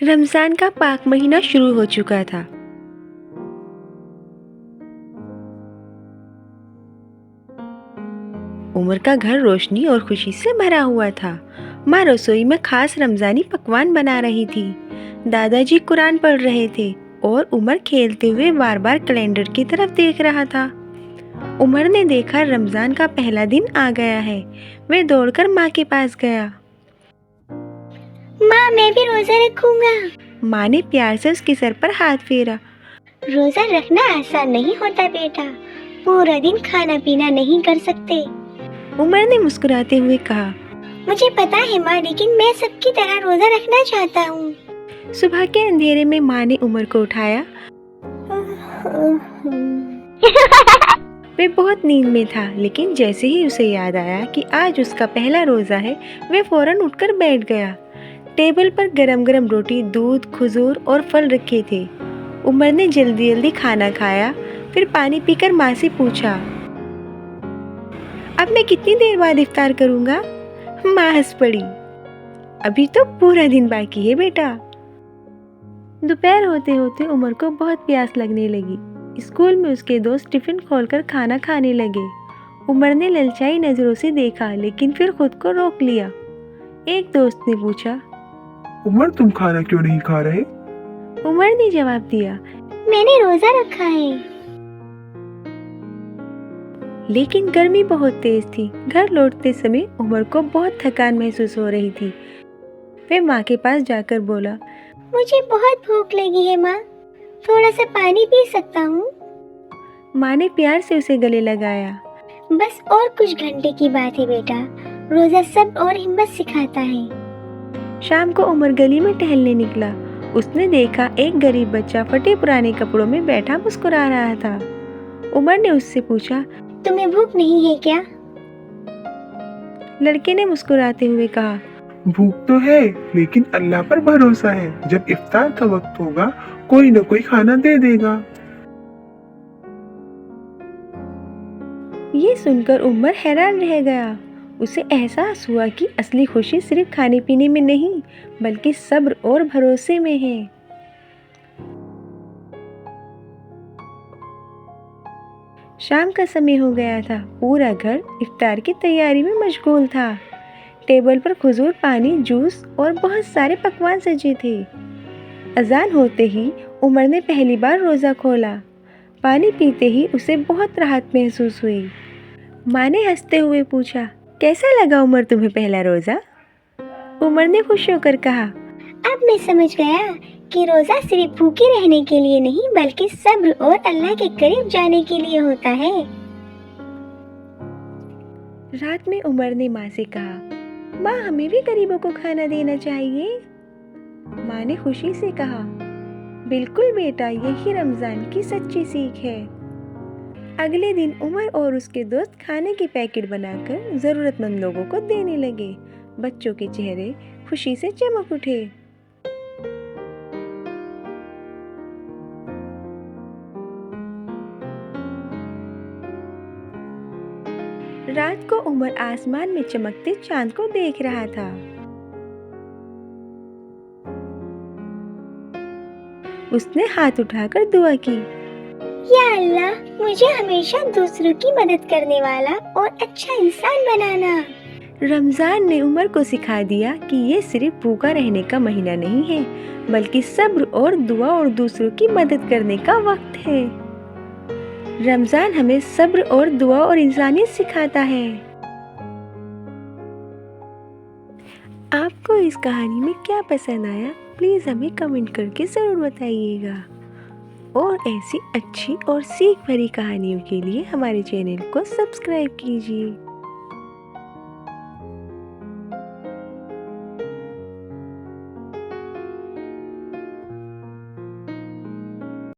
रमज़ान का पाक महीना शुरू हो चुका था। उमर का घर रोशनी और खुशी से भरा हुआ था। माँ रसोई में खास रमज़ानी पकवान बना रही थी। दादाजी कुरान पढ़ रहे थे और उमर खेलते हुए बार बार कैलेंडर की तरफ देख रहा था। उमर ने देखा रमज़ान का पहला दिन आ गया है। वह दौड़कर माँ के पास गया। माँ, मैं भी रोजा रखूंगा। माँ ने प्यार से उसके सर पर हाथ फेरा। रोजा रखना आसान नहीं होता बेटा, पूरा दिन खाना पीना नहीं कर सकते। उमर ने मुस्कुराते हुए कहा, मुझे पता है माँ, लेकिन मैं सबकी तरह रोजा रखना चाहता हूँ। सुबह के अंधेरे में माँ ने उमर को उठाया। वे बहुत नींद में था, लेकिन जैसे ही उसे याद आया कि आज उसका पहला रोजा है, वे फौरन उठकर बैठ गया। टेबल पर गरम गरम रोटी, दूध, खजूर और फल रखे थे। उमर ने जल्दी जल्दी खाना खाया, फिर पानी पीकर माँ से पूछा, अब मैं कितनी देर बाद इफ्तार करूँगा? माँ हंस पड़ी, अभी तो पूरा दिन बाकी है बेटा। दोपहर होते होते उमर को बहुत प्यास लगने लगी। स्कूल में उसके दोस्त टिफिन खोलकर खाना खाने लगे। उमर ने ललचाई नजरों से देखा, लेकिन फिर खुद को रोक लिया। एक दोस्त ने पूछा, उमर, तुम खाना क्यों नहीं खा रहे? उमर ने जवाब दिया, मैंने रोजा रखा है। लेकिन गर्मी बहुत तेज थी। घर लौटते समय उमर को बहुत थकान महसूस हो रही थी। वह माँ के पास जाकर बोला, मुझे बहुत भूख लगी है माँ, थोड़ा सा पानी पी सकता हूँ? माँ ने प्यार से उसे गले लगाया। बस और कुछ घंटे की बात है बेटा, रोजा सब और हिम्मत सिखाता है। शाम को उमर गली में टहलने निकला। उसने देखा एक गरीब बच्चा फटे पुराने कपड़ों में बैठा मुस्कुरा रहा था। उमर ने उससे पूछा, तुम्हें भूख नहीं है क्या? लड़के ने मुस्कुराते हुए कहा, भूख तो है, लेकिन अल्लाह पर भरोसा है। जब इफ्तार का वक्त होगा, कोई न कोई खाना दे देगा। ये सुनकर उमर हैरान रह गया। उसे एहसास हुआ कि असली खुशी सिर्फ खाने पीने में नहीं, बल्कि सब्र और भरोसे में है। शाम का समय हो गया था। पूरा घर इफ्तार की तैयारी में मशगूल था। टेबल पर खजूर, पानी, जूस और बहुत सारे पकवान सजे थे। अजान होते ही उमर ने पहली बार रोज़ा खोला। पानी पीते ही उसे बहुत राहत महसूस हुई। माँ ने हंसते हुए पूछा, कैसा लगा उमर तुम्हें पहला रोज़ा? उमर ने खुश होकर कहा, अब मैं समझ गया कि रोजा सिर्फ भूखे रहने के लिए नहीं, बल्कि सब्र और अल्लाह के करीब जाने के लिए होता है। रात में उमर ने माँ से कहा, माँ, हमें भी गरीबों को खाना देना चाहिए। माँ ने खुशी से कहा, बिल्कुल बेटा, यही रमज़ान की सच्ची सीख है। अगले दिन उमर और उसके दोस्त खाने के पैकेट बनाकर ज़रूरतमंद लोगों को देने लगे। बच्चों के चेहरे खुशी से चमक उठे। रात को उमर आसमान में चमकते चांद को देख रहा था। उसने हाथ उठाकर दुआ की, या अल्लाह, मुझे हमेशा दूसरों की मदद करने वाला और अच्छा इंसान बनाना। रमज़ान ने उमर को सिखा दिया कि ये सिर्फ भूखा रहने का महीना नहीं है, बल्कि सब्र और दुआ और दूसरों की मदद करने का वक्त है। रमज़ान हमें सब्र और दुआ और इंसानियत सिखाता है। आपको इस कहानी में क्या पसंद आया, प्लीज़ हमें कमेंट करके ज़रूर बताइएगा। और ऐसी अच्छी और सीख भरी कहानियों के लिए हमारे चैनल को सब्सक्राइब कीजिए।